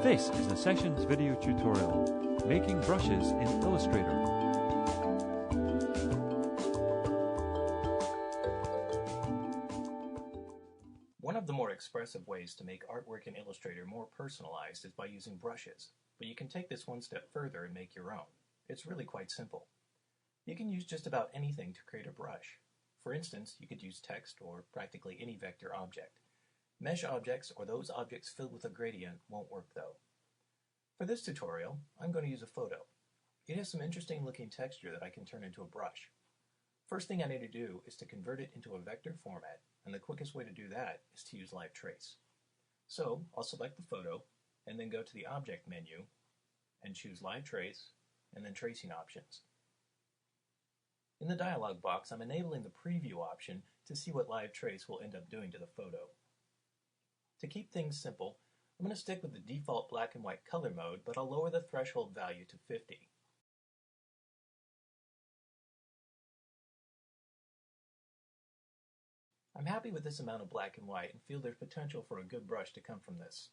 This is the Sessions video tutorial, Making Brushes in Illustrator. One of the more expressive ways to make artwork in Illustrator more personalized is by using brushes, but you can take this one step further and make your own. It's really quite simple. You can use just about anything to create a brush. For instance, you could use text or practically any vector object. Mesh objects or those objects filled with a gradient won't work though. For this tutorial, I'm going to use a photo. It has some interesting looking texture that I can turn into a brush. First thing I need to do is to convert it into a vector format, and the quickest way to do that is to use Live Trace. So I'll select the photo and then go to the Object menu and choose Live Trace and then Tracing Options. In the dialog box, I'm enabling the Preview option to see what Live Trace will end up doing to the photo. To keep things simple, I'm going to stick with the default black and white color mode, but I'll lower the threshold value to 50. I'm happy with this amount of black and white and feel there's potential for a good brush to come from this.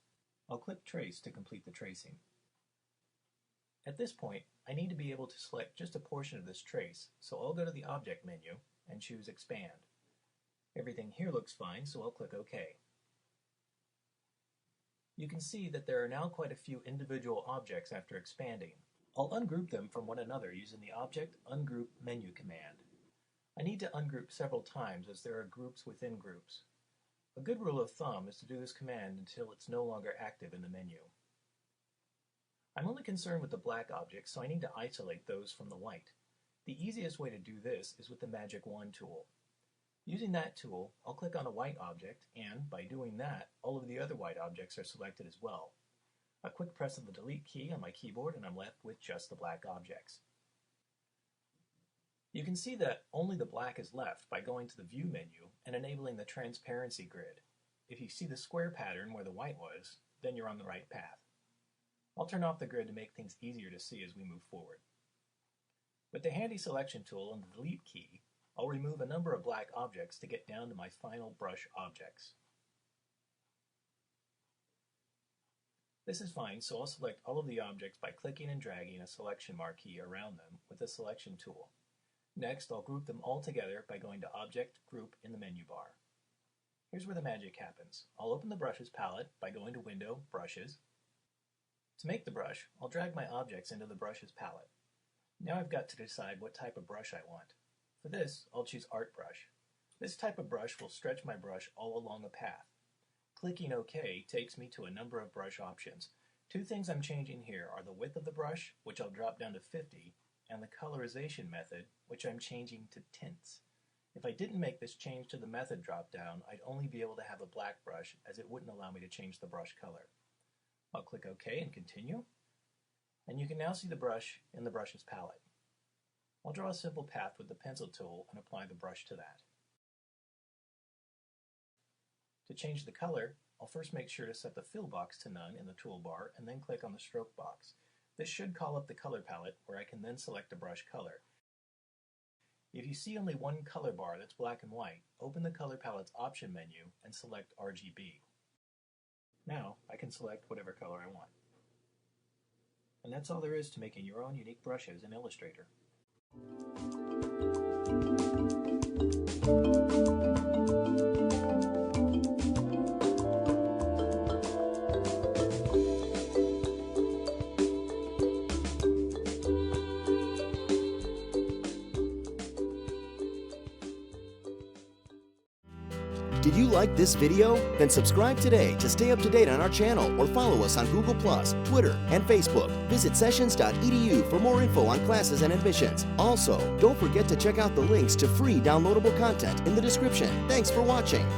I'll click Trace to complete the tracing. At this point, I need to be able to select just a portion of this trace, so I'll go to the Object menu and choose Expand. Everything here looks fine, so I'll click OK. You can see that there are now quite a few individual objects after expanding. I'll ungroup them from one another using the Object Ungroup menu command. I need to ungroup several times as there are groups within groups. A good rule of thumb is to do this command until it's no longer active in the menu. I'm only concerned with the black objects, so I need to isolate those from the white. The easiest way to do this is with the Magic Wand tool. Using that tool, I'll click on a white object, and by doing that, all of the other white objects are selected as well. A quick press of the Delete key on my keyboard and I'm left with just the black objects. You can see that only the black is left by going to the View menu and enabling the Transparency grid. If you see the square pattern where the white was, then you're on the right path. I'll turn off the grid to make things easier to see as we move forward. With the handy Selection tool and the Delete key, I'll remove a number of black objects to get down to my final brush objects. This is fine, so I'll select all of the objects by clicking and dragging a selection marquee around them with the Selection tool. Next, I'll group them all together by going to Object, Group in the menu bar. Here's where the magic happens. I'll open the Brushes palette by going to Window, Brushes. To make the brush, I'll drag my objects into the Brushes palette. Now I've got to decide what type of brush I want. For this, I'll choose Art Brush. This type of brush will stretch my brush all along a path. Clicking OK takes me to a number of brush options. Two things I'm changing here are the width of the brush, which I'll drop down to 50, and the colorization method, which I'm changing to tints. If I didn't make this change to the method drop-down, I'd only be able to have a black brush, as it wouldn't allow me to change the brush color. I'll click OK and continue, and you can now see the brush in the Brushes palette. I'll draw a simple path with the pencil tool and apply the brush to that. To change the color, I'll first make sure to set the Fill box to None in the toolbar and then click on the Stroke box. This should call up the color palette where I can then select a brush color. If you see only one color bar that's black and white, open the color palette's option menu and select RGB. Now I can select whatever color I want. And that's all there is to making your own unique brushes in Illustrator. Did you like this video? Then subscribe today to stay up to date on our channel or follow us on Google+, Twitter, and Facebook. Visit sessions.edu for more info on classes and admissions. Also, don't forget to check out the links to free downloadable content in the description. Thanks for watching.